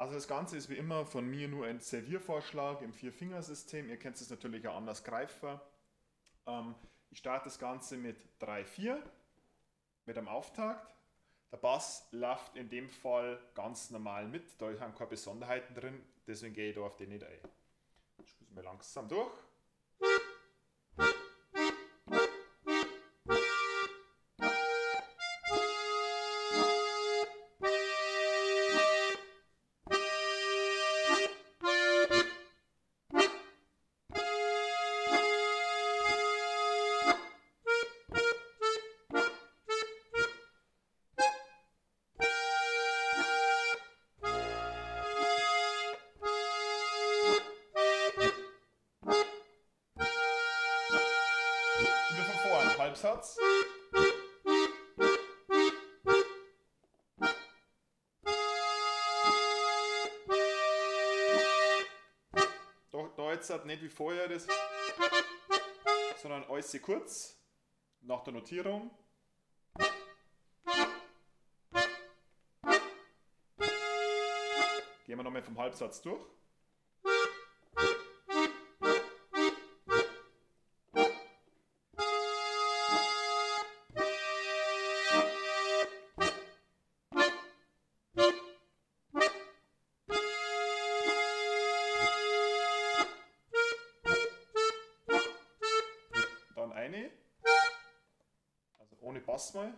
Also das Ganze ist wie immer von mir nur ein Serviervorschlag im Vier-Fingersystem. Ihr könnt es natürlich auch anders greifen. Ich starte das Ganze mit 3-4, mit einem Auftakt. Der Bass läuft in dem Fall ganz normal mit, da sind keine Besonderheiten drin, deswegen gehe ich da auf den nicht ein. Ich spiele es mal langsam durch. Wieder von vorn, Halbsatz. Da jetzt nicht wie vorher das, sondern alles kurz, nach der Notierung. Gehen wir nochmal vom Halbsatz durch. Dann eine, also ohne Bass mal.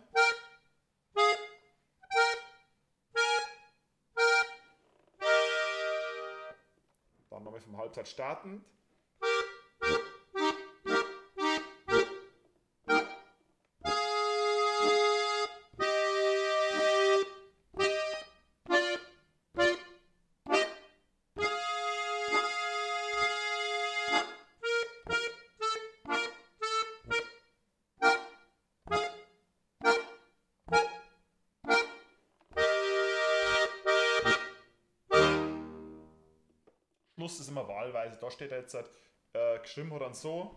Dann nochmal vom Halbsatz startend. Schluss ist immer wahlweise. Da steht jetzt geschrieben hat dann so.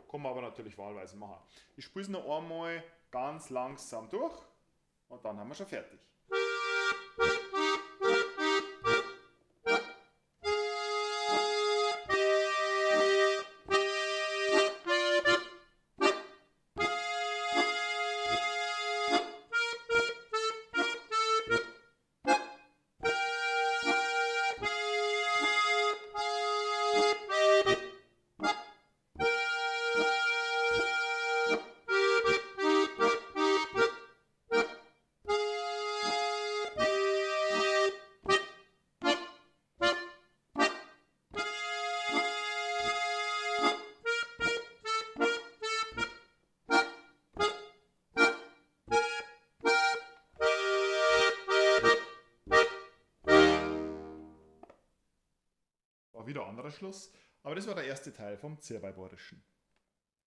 Kann man aber natürlich wahlweise machen. Ich spiele es noch einmal ganz langsam durch und dann haben wir schon fertig. War wieder ein anderer Schluss, aber das war der erste Teil vom Zirbalborischen.